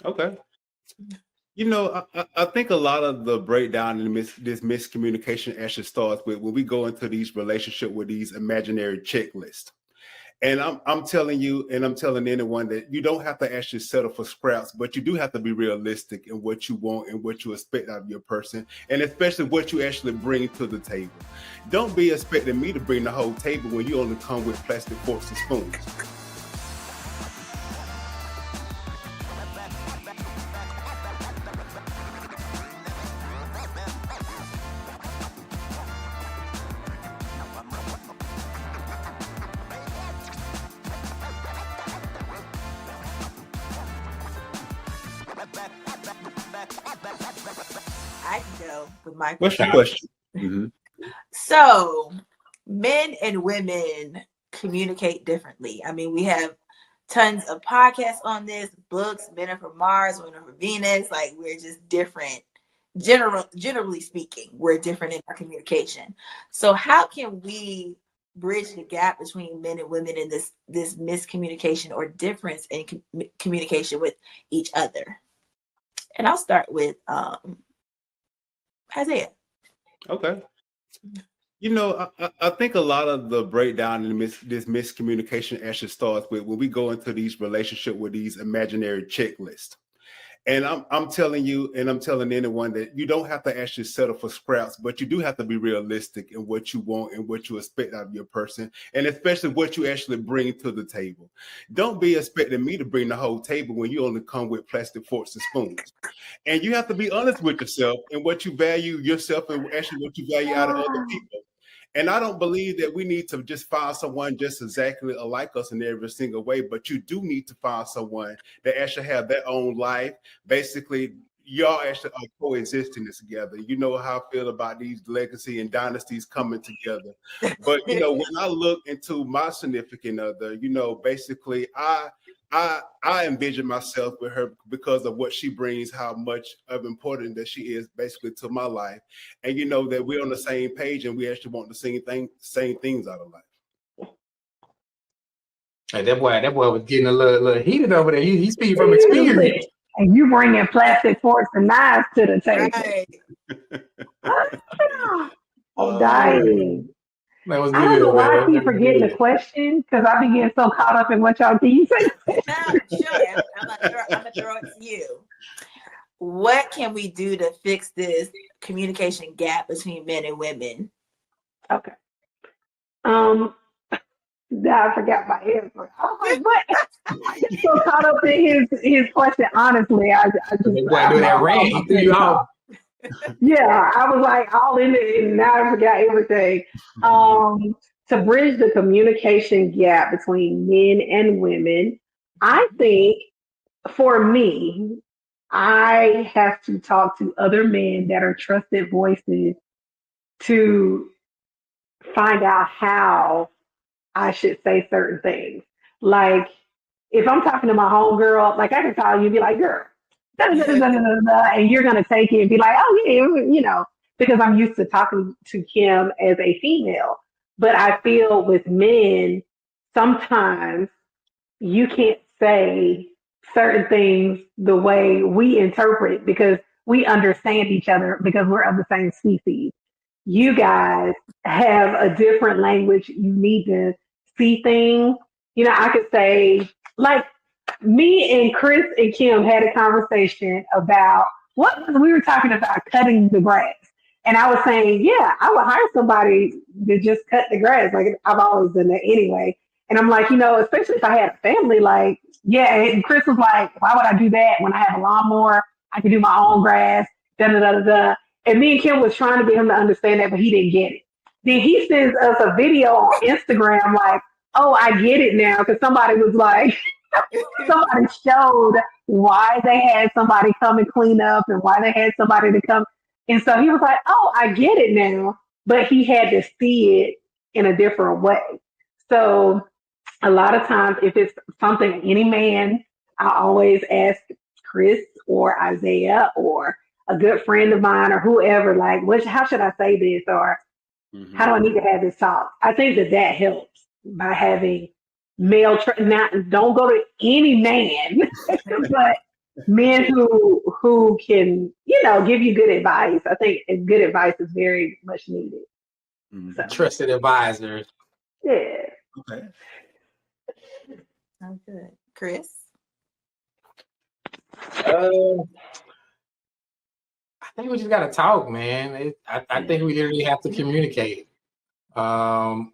Okay. I think a lot of the breakdown and this miscommunication actually starts with when we go into these relationship with these imaginary checklists. And I'm telling you, and I'm telling anyone that you don't have to actually settle for scraps, but you do have to be realistic in what you want and what you expect out of your person, and especially what you actually bring to the table. Don't be expecting me to bring the whole table when you only come with plastic forks and spoons. I can go with my What's your question? Mm-hmm. So, men and women communicate differently. I mean, we have tons of podcasts on this, books, Men Are From Mars, Women Are From Venus. Like, we're just different. Generally speaking, we're different in our communication. So, how can we bridge the gap between men and women in this miscommunication or difference in communication with each other? And I'll start with Isaiah. Okay. I think a lot of the breakdown and this miscommunication actually starts with when we go into these relationship with these imaginary checklists. And I'm telling you, and I'm telling anyone that you don't have to actually settle for scraps, but you do have to be realistic in what you want and what you expect out of your person, and especially what you actually bring to the table. Don't be expecting me to bring the whole table when you only come with plastic forks and spoons. And you have to be honest with yourself and what you value yourself and actually what you value out of other people. And I don't believe that we need to just find someone just exactly alike us in every single way, but you do need to find someone that actually have their own life. Basically, y'all actually are coexisting this together. You know how I feel about these legacy and dynasties coming together. But when I look into my significant other, basically I envision myself with her because of what she brings, how much of importance that she is basically to my life. And that we're on the same page and we actually want the same things out of life. Hey, that boy was getting a little heated over there. He's speaking from experience. And you bringing plastic forks and knives to the table. Right. Oh, dying. That was I don't know why I keep forgetting the question because I be getting so caught up in what y'all can you say. Sure. I'm gonna throw it to you. What can we do to fix this communication gap between men and women? Okay. Now I forgot my answer. I was like, what? I get so caught up in his question. Honestly, I just doing that rant. He threw you off. Yeah, I was like all in it, and now I forgot everything. To bridge the communication gap between men and women, I think for me, I have to talk to other men that are trusted voices to find out how I should say certain things. Like if I'm talking to my homegirl, like I can call you and be like, girl, da, da, da, da, da, da, da, and you're gonna take it and be like, oh yeah, because I'm used to talking to Kim as a female. But I feel with men, sometimes you can't say certain things the way we interpret because we understand each other because we're of the same species. You guys have a different language. You need to see things. I could say, like, me and Chris and Kim had a conversation about we were talking about cutting the grass. And I was saying, yeah, I would hire somebody to just cut the grass. Like, I've always done that anyway. And I'm like, especially if I had a family, like, yeah. And Chris was like, why would I do that when I have a lawnmower? I can do my own grass, da da da da da. And me and Kim was trying to get him to understand that, but he didn't get it. Then he sends us a video on Instagram like, oh, I get it now. Because somebody was like, somebody showed why they had somebody come and clean up and why they had somebody to come. And so he was like, oh, I get it now. But he had to see it in a different way. So a lot of times, if it's something, any man, I always ask Chris or Isaiah or a good friend of mine or whoever, like, how should I say this? Or how do I need to have this talk? I think that helps by having male. Now, don't go to any man, but men who can, give you good advice. I think good advice is very much needed. Mhm. So Trusted advisors. yeah. Okay. Oh, good. Chris? Uh, I think we just gotta talk, man. I think we literally have to communicate. Um,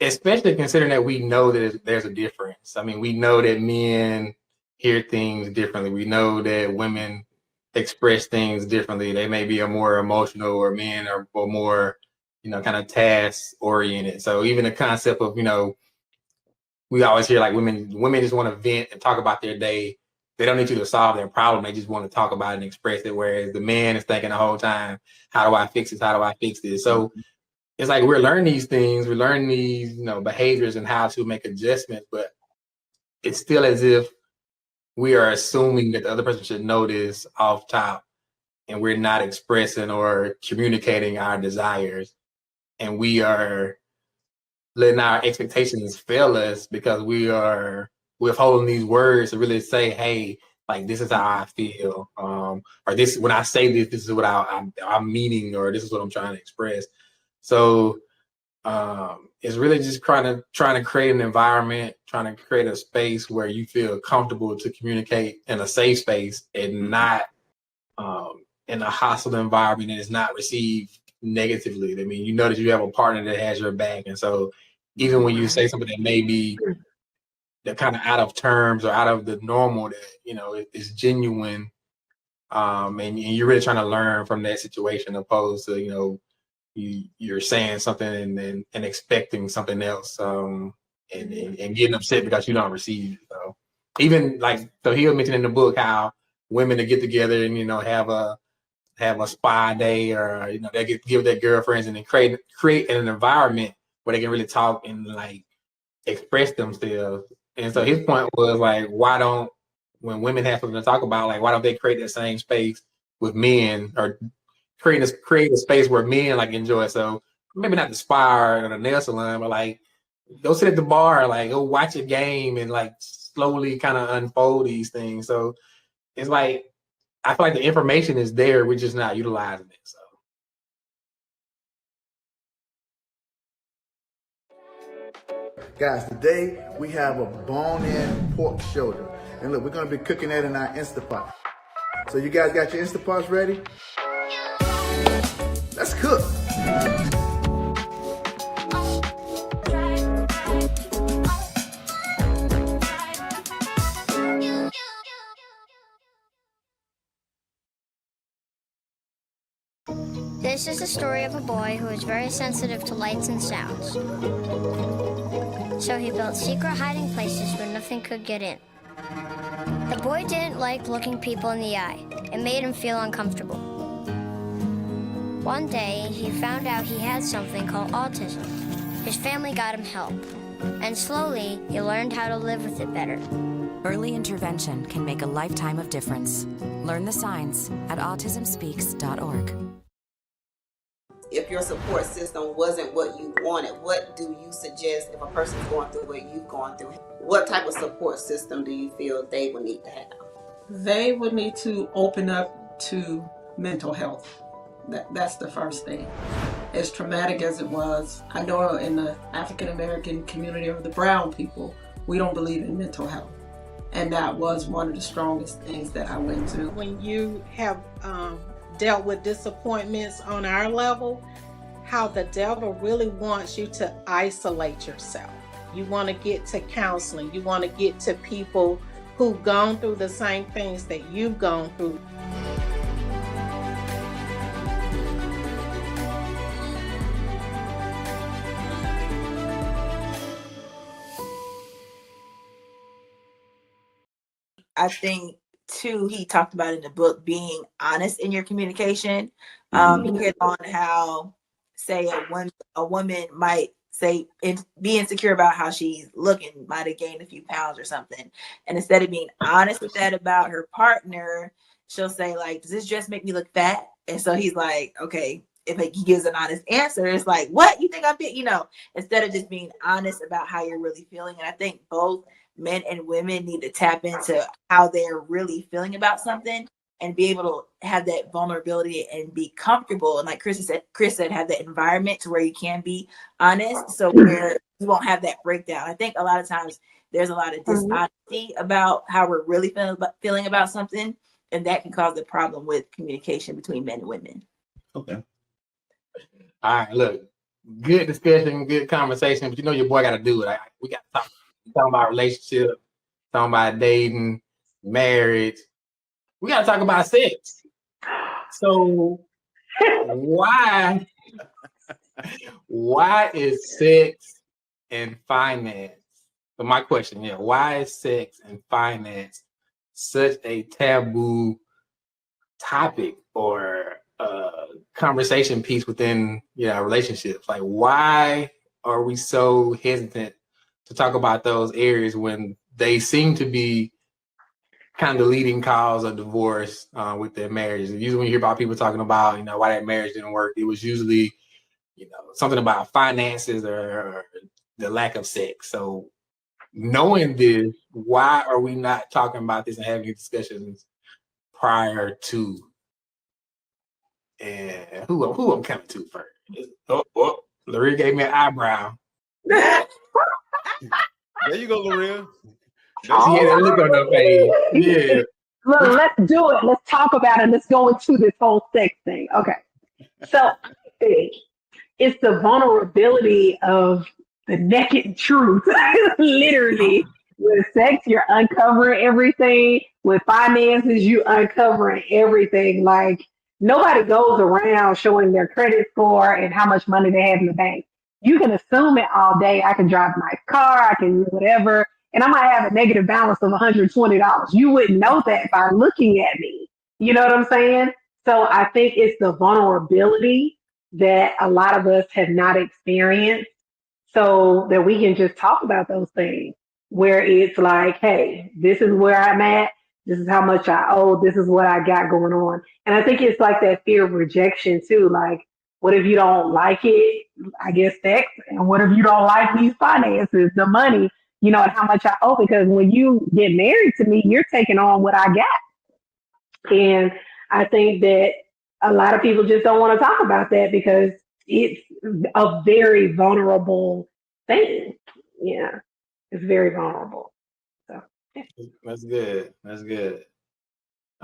Especially considering that we know that there's a difference. I mean, we know that men hear things differently. We know that women express things differently. They may be a more emotional, or men are more, kind of task oriented. So even the concept of, we always hear like women just want to vent and talk about their day. They don't need you to solve their problem. They just want to talk about it and express it. Whereas the man is thinking the whole time, how do I fix this? How do I fix this? So it's like we're learning these things, we're learning these, behaviors and how to make adjustments, but it's still as if we are assuming that the other person should know this off top, and we're not expressing or communicating our desires, and we are letting our expectations fail us because we are withholding these words to really say, hey, like this is how I feel, or this, when I say this, this is what I'm meaning, or this is what I'm trying to express. So it's really just trying to create an environment, trying to create a space where you feel comfortable to communicate in a safe space, and not in a hostile environment, and is not received negatively. I mean, you know that you have a partner that has your back, and so even when you say something that may be that kind of out of terms or out of the normal, that is genuine, and you're really trying to learn from that situation, opposed to you're saying something and expecting something else, and getting upset because you don't receive it. So even like, so he'll mention in the book how women to get together and have a spa day, or they give their girlfriends, and then create an environment where they can really talk and like express themselves. And so his point was like, when women have something to talk about, like why don't they create that same space with men, or create a space where men like enjoy it. So maybe not the spa or the nail salon, but like go sit at the bar, like go watch a game, and like slowly kind of unfold these things. So it's like, I feel like the information is there, we're just not utilizing it. So guys, today we have a bone-in pork shoulder. And look, we're gonna be cooking that in our Instapot. So you guys got your Instapots ready? Let's cook. This is the story of a boy who is very sensitive to lights and sounds. So he built secret hiding places where nothing could get in. The boy didn't like looking people in the eye. It made him feel uncomfortable. One day, he found out he had something called autism. His family got him help, and slowly, he learned how to live with it better. Early intervention can make a lifetime of difference. Learn the signs at autismspeaks.org. If your support system wasn't what you wanted, what do you suggest if a person's going through what you've gone through? What type of support system do you feel they would need to have? They would need to open up to mental health. That's the first thing. As traumatic as it was, I know in the African American community, or the brown people, we don't believe in mental health. And that was one of the strongest things that I went through. When you have dealt with disappointments on our level, how the devil really wants you to isolate yourself. You want to get to counseling. You want to get to people who've gone through the same things that you've gone through. I think too, he talked about in the book being honest in your communication. He hit on how, say, a woman might say be insecure about how she's looking, might have gained a few pounds or something, and instead of being honest with that about her partner, she'll say like, "Does this dress make me look fat?" And so he's like, "Okay." If he gives an honest answer, it's like, "What, you think I'm big?" Instead of just being honest about how you're really feeling. And I think both men and women need to tap into how they're really feeling about something and be able to have that vulnerability and be comfortable. And like Chris said, have that environment to where you can be honest. So where you won't have that breakdown. I think a lot of times there's a lot of dishonesty about how we're really feeling about something. And that can cause a problem with communication between men and women. Okay. All right, look, good discussion, good conversation, but you know your boy got to do it. We got to talk about relationship, talking about dating, marriage. We got to talk about sex. So why is sex and finance? So my question, why is sex and finance such a taboo topic or conversation piece within relationships? Like, why are we so hesitant to talk about those areas when they seem to be kind of the leading cause of divorce with their marriages? Usually when you hear about people talking about why that marriage didn't work, it was usually something about finances or the lack of sex. So knowing this, why are we not talking about this and having discussions prior to? And who I'm coming to first? Laria gave me an eyebrow. There you go, Laria. She had that look on her face. Yeah. Look, let's do it. Let's talk about it. Let's go into this whole sex thing. Okay. So I think it's the vulnerability of the naked truth. Literally. With sex, you're uncovering everything. With finances, you uncovering everything. Like, nobody goes around showing their credit score and how much money they have in the bank. You can assume it all day. I can drive a nice car. I can do whatever. And I might have a negative balance of $120. You wouldn't know that by looking at me. You know what I'm saying? So I think it's the vulnerability that a lot of us have not experienced, so that we can just talk about those things where it's like, hey, this is where I'm at. This is how much I owe. This is what I got going on. And I think it's like that fear of rejection too. Like, what if you don't like it? I guess sex. And what if you don't like these finances, the money, and how much I owe? Because when you get married to me, you're taking on what I got. And I think that a lot of people just don't want to talk about that because it's a very vulnerable thing. Yeah, it's very vulnerable. So yeah. That's good.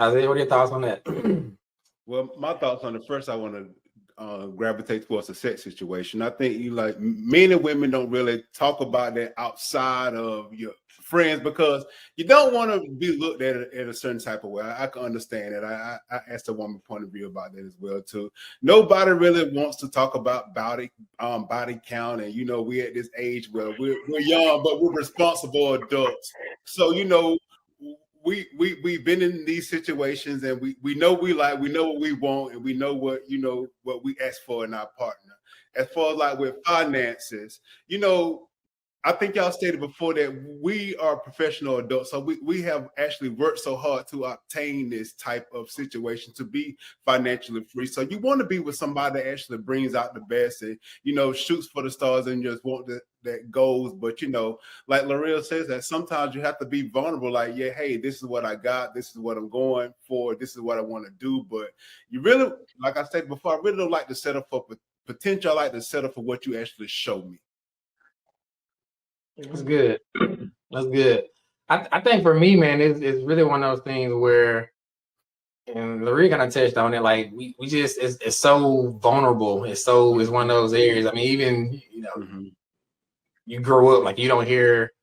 Isaiah, what are your thoughts on that? Well, my thoughts on it. First, I want to gravitate towards the sex situation. I think men and women don't really talk about that outside of your friends because you don't want to be looked at in a certain type of way. I can understand that. I asked a woman point of view about that as well too. Nobody really wants to talk about body count, and we at this age where we're young, but we're responsible adults. So we've been in these situations, and we know we know what we want, and we know what what we ask for in our partner. As far as like with finances, I think y'all stated before that we are professional adults, so we have actually worked so hard to obtain this type of situation to be financially free. So you want to be with somebody that actually brings out the best and shoots for the stars and just want that goals. But like Laria says, that sometimes you have to be vulnerable. Like, yeah, hey, this is what I got. This is what I'm going for. This is what I want to do. But you really, like I said before, I really don't like to settle for potential. I like to settle for what you actually show me. That's good. That's good. I think for me, man, it's really one of those things where, and Laria kind of touched on it, like we just it's so vulnerable. It's one of those areas. I mean, even you grow up, like you don't hear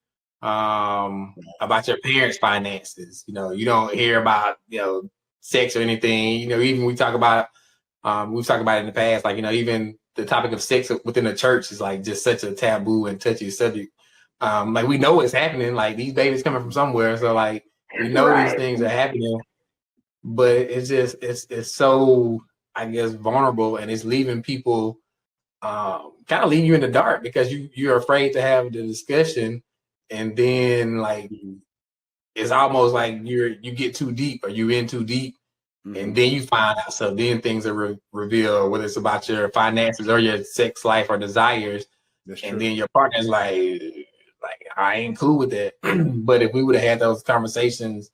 about your parents' finances. You don't hear about sex or anything. Even we talk about we've talked about it in the past, like even the topic of sex within the church is like just such a taboo and touchy subject. Like we know what's happening, like these babies coming from somewhere, so like we know these things are happening, but it's just it's so, I guess, vulnerable, and it's leaving people kind of leaving you in the dark because you're afraid to have the discussion, and then like it's almost like you get too deep or you in too deep, and then you find out. So then things are revealed, whether it's about your finances or your sex life or desires, and then your partner's like Like, I ain't cool with that. But if we would have had those conversations,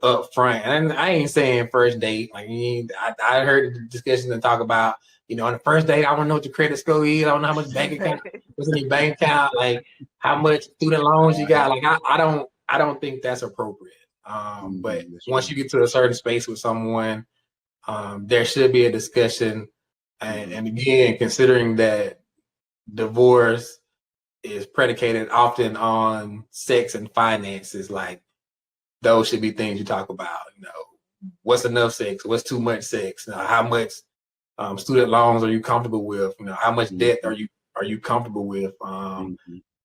up front, and I ain't saying first date. Like, I heard the discussion and talk about, on the first date, I want to know what your credit score is. I don't know how much bank account, what's in your bank account, like how much student loans you got. Like, I don't think that's appropriate. But once you get to a certain space with someone, there should be a discussion. And again, considering that divorce is predicated often on sex and finances, like those should be things you talk about. What's enough sex? What's too much sex? How much student loans are you comfortable with? How much debt are you comfortable with?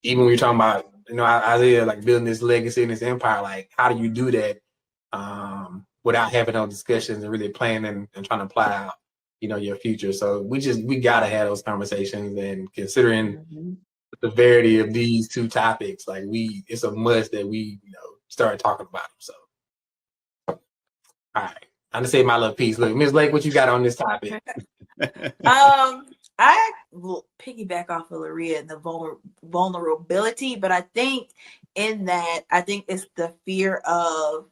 Even when you're talking about, Isaiah, like building this legacy and this empire, like how do you do that without having those discussions and really planning and trying to apply out, your future? So we gotta have those conversations, and considering the severity of these two topics, like it's a must that we, start talking about them. So, all right, I'm gonna say my little piece. Look, Ms. Lake, what you got on this topic? I will piggyback off of Laria and the vulnerability, but I think it's the fear of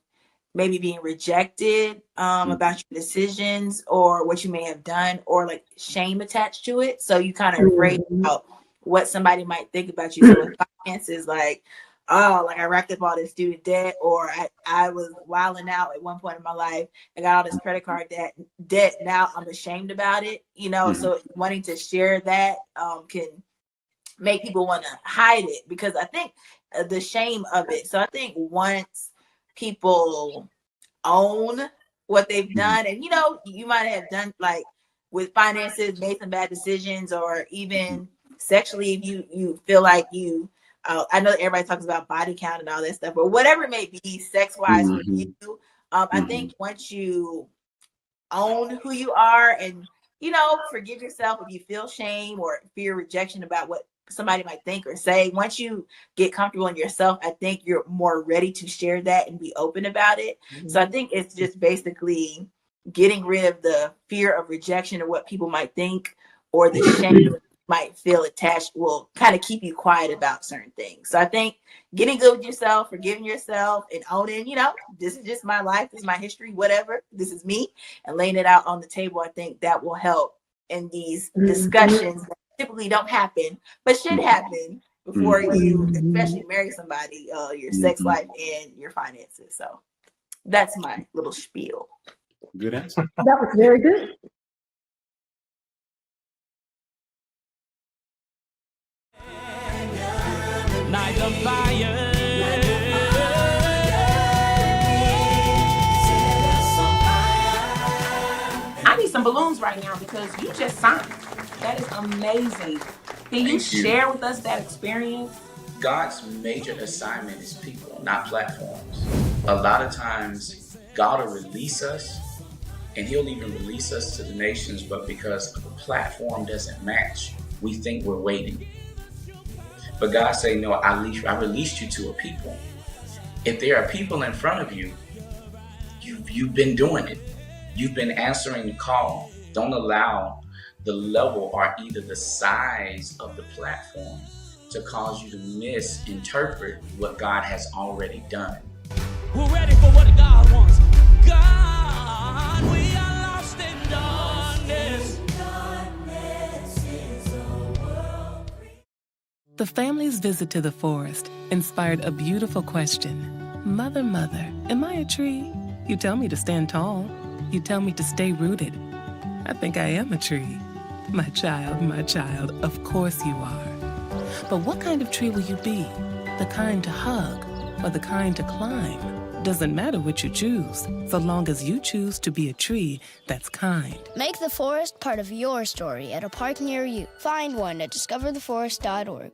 maybe being rejected about your decisions or what you may have done, or like shame attached to it. So you kind of afraid about what somebody might think about you. So with finances, like, oh, like I racked up all this student debt, or I was wilding out at one point in my life. I got all this credit card debt. Now I'm ashamed about it, So wanting to share that can make people want to hide it, because I think the shame of it. So I think once people own what they've done, and you might have done, like with finances, made some bad decisions, or even sexually, if you feel like you I know that everybody talks about body count and all that stuff, but whatever it may be, sex-wise for you, I think once you own who you are and, forgive yourself if you feel shame or fear rejection about what somebody might think or say, once you get comfortable in yourself, I think you're more ready to share that and be open about it. So I think it's just basically getting rid of the fear of rejection or what people might think, or the shame might feel attached will kind of keep you quiet about certain things. So I think getting good with yourself, forgiving yourself, and owning, this is just my life, this is my history, whatever, this is me, and laying it out on the table, I think that will help in these discussions that typically don't happen, but should happen before you especially marry somebody, your sex life and your finances. So that's my little spiel. Good answer. That was very good. Night of fire. I need some balloons right now because you just signed. That is amazing. Can you share with us that experience? God's major assignment is people, not platforms. A lot of times, God will release us, and He'll even release us to the nations, but because the platform doesn't match, we think we're waiting. But God say, no, I released you to a people. If there are people in front of you, you've been doing it. You've been answering the call. Don't allow the level or either the size of the platform to cause you to misinterpret what God has already done. We're ready for what God wants. God, we are lost in darkness. The family's visit to the forest inspired a beautiful question. Mother, mother, am I a tree? You tell me to stand tall. You tell me to stay rooted. I think I am a tree. My child, of course you are. But what kind of tree will you be? The kind to hug or the kind to climb? Doesn't matter what you choose, so long as you choose to be a tree that's kind. Make the forest part of your story at a park near you. Find one at discovertheforest.org.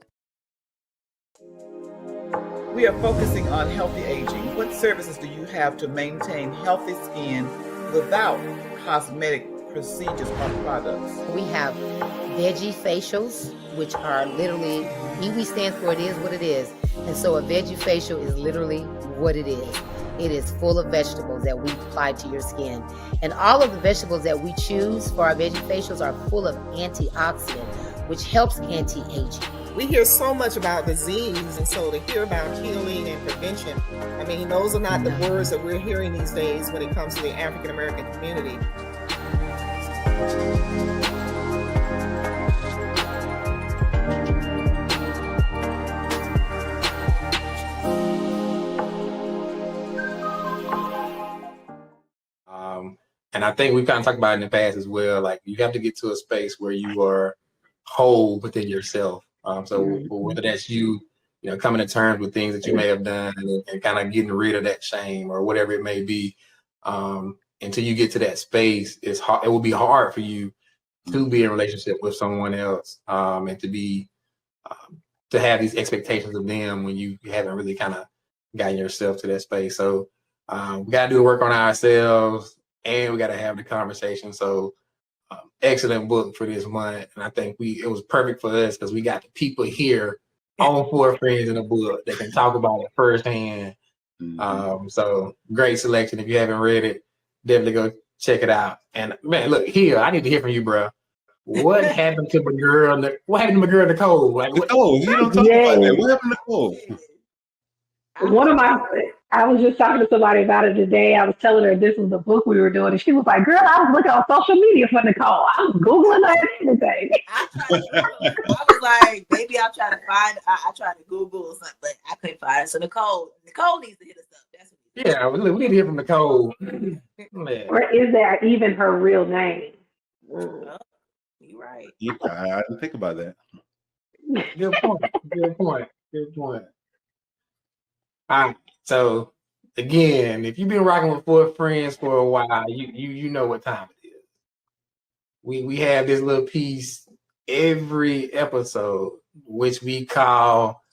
We are focusing on healthy aging. What services do you have to maintain healthy skin without cosmetic procedures or products? We have veggie facials, which are literally, EWE stands for it is what it is. And so a veggie facial is literally what it is. It is full of vegetables that we apply to your skin. And all of the vegetables that we choose for our veggie facials are full of antioxidants, which helps anti-aging. we hear so much about disease, and so to hear about healing and prevention, I mean, those are not the words that we're hearing these days when it comes to the African American community. And I think we've kind of talked about it in the past as well. Like, you have to get to a space where you are whole within yourself. So whether that's you know, coming to terms with things that you may have done and kind of getting rid of that shame or whatever it may be, until you get to that space, it's hard. It will be hard for you to be in a relationship with someone else, and to be to have these expectations of them when you haven't really kind of gotten yourself to that space. So we got to do the work on ourselves, and we got to have the conversation. So excellent book for this month, and I think it was perfect for us because we got the people here on Four Friends in a Book that can talk about it firsthand. So great selection. If you haven't read it, definitely go check it out. And man, look here, I need to hear from you, bro. What happened to my girl? What happened to my girl Nicole? Like, Nicole, you don't talk about that. What happened to Nicole? I was just talking to somebody about it today. I was telling her this was the book we were doing, and she was like, "Girl, I was looking on social media for Nicole. I was Googling her and everything." I was like, maybe I'll try to find. I tried to Google or something, but I couldn't find it. So Nicole needs to hit us up. That's what yeah, we need to hear from Nicole. Or is that even her real name? You're right. Yeah, I didn't think about that. Good point. Good point. Good point. All right. So again, if you've been rocking with Four Friends for a while, you know what time it is. We have this little piece every episode, which we call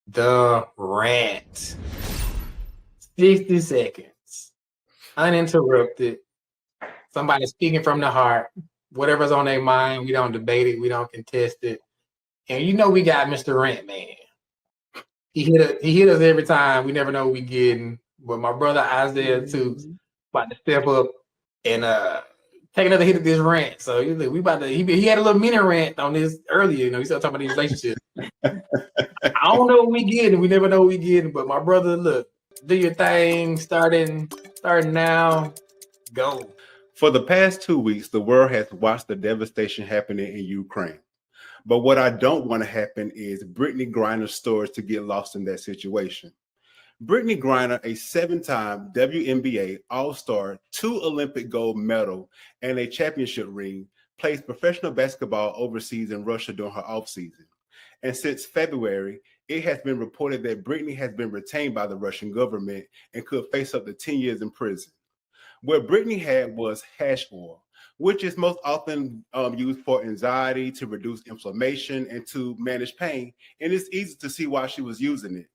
the rant. 60 seconds, uninterrupted. Somebody speaking from the heart, whatever's on their mind. We don't debate it. We don't contest it. And you know we got Mr. Rant Man. He hit us every time. We never know what we getting. But my brother Isaiah too about to step up and take another hit at this rant. So we about to. He had a little mini rant on this earlier. You know, he started talking about these relationships. I don't know what we getting. We never know what we getting. But my brother, look, do your thing. Starting now. Go. For the past 2 weeks, the world has watched the devastation happening in Ukraine. But what I don't want to happen is Brittany Griner's stories to get lost in that situation. Brittany Griner, a 7-time WNBA All-Star, 2 Olympic gold medal, and a championship ring, plays professional basketball overseas in Russia during her offseason. And since February, it has been reported that Brittany has been retained by the Russian government and could face up to 10 years in prison. What Brittany had was hash oil, which is most often used for anxiety, to reduce inflammation, and to manage pain. And it's easy to see why she was using it.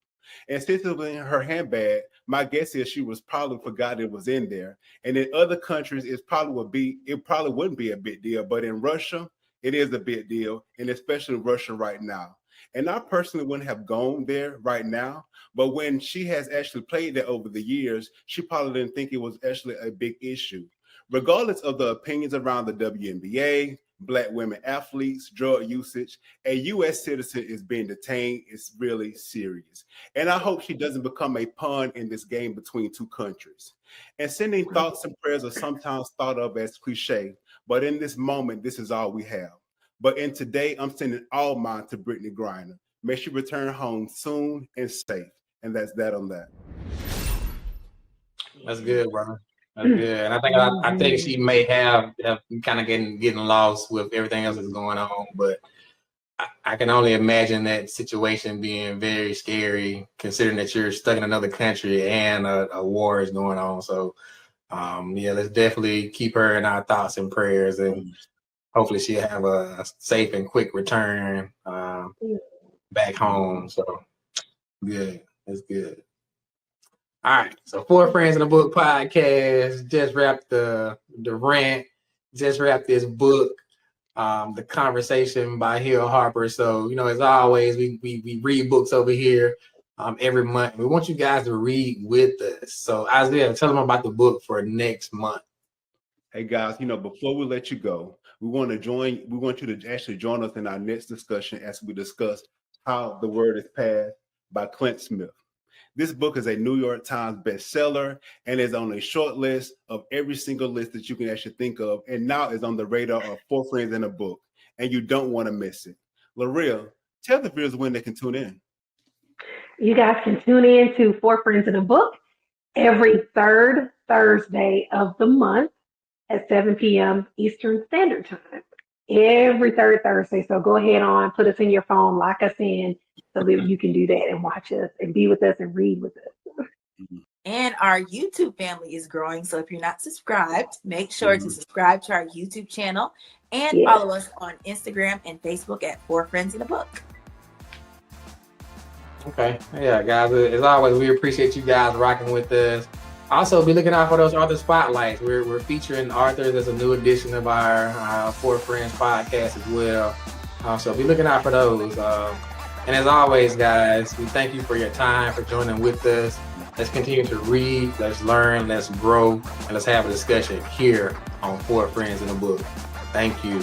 And since it was in her handbag, my guess is she was probably forgot it was in there. And in other countries, it probably wouldn't be a big deal. But in Russia, it is a big deal, and especially in Russia right now. And I personally wouldn't have gone there right now. But when she has actually played there over the years, she probably didn't think it was actually a big issue. Regardless of the opinions around the WNBA, Black women athletes, drug usage, a U.S. citizen is being detained. It's really serious. And I hope she doesn't become a pawn in this game between two countries. And sending thoughts and prayers are sometimes thought of as cliche, but in this moment, this is all we have. But in today, I'm sending all mine to Brittany Griner. May she return home soon and safe. And that's that on that. That's good, brother. That's good. And I think she may have kind of getting lost with everything else that's going on. But I can only imagine that situation being very scary, considering that you're stuck in another country and a war is going on. So, yeah, let's definitely keep her in our thoughts and prayers, and hopefully she'll have a safe and quick return back home. So, good. That's good. All right. So, Four Friends in a Book podcast just wrapped the rant, just wrapped this book, The Conversation by Hill Harper. So, you know, as always, we read books over here every month. We want you guys to read with us. So, Isaiah, tell them about the book for next month. Hey guys, you know, before we let you go, we want you to actually join us in our next discussion as we discuss How the Word is Passed by Clint Smith. This book is a New York Times bestseller and is on a short list of every single list that you can actually think of, and now is on the radar of 4 Friends in a Book, and you don't want to miss it. L'Oreal, tell the viewers when they can tune in. You guys can tune in to 4 Friends in a Book every third Thursday of the month at 7 p.m. Eastern Standard Time. Every third Thursday. So go ahead on, put us in your phone, lock us in, so that you can do that and watch us and be with us and read with us. And our YouTube family is growing. So if you're not subscribed, make sure to subscribe to our YouTube channel and follow us on Instagram and Facebook at 4 Friends in a Book. Okay. Yeah, guys. As always, we appreciate you guys rocking with us. Also, be looking out for those author spotlights. We're featuring authors as a new edition of our 4 Friends podcast as well. So be looking out for those. And as always, guys, we thank you for your time, for joining with us. Let's continue to read, let's learn, let's grow, and let's have a discussion here on 4 Friends in a Book. Thank you.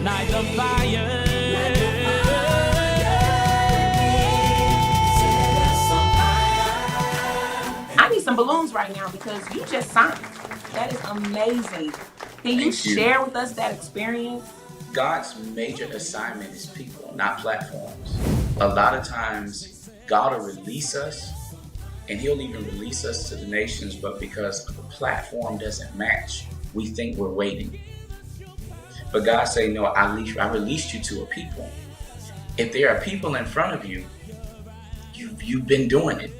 Night of fire. I need some balloons right now because you just signed. That is amazing. Can you Thank you. share with us that experience? God's major assignment is people, not platforms. A lot of times, God will release us, and He'll even release us to the nations, but because the platform doesn't match, we think we're waiting. But God say, no, I released you to a people. If there are people in front of you, you've been doing it.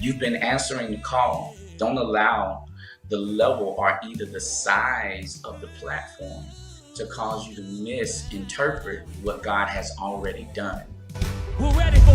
You've been answering the call. Don't allow the level or either the size of the platform to cause you to misinterpret what God has already done. We're ready for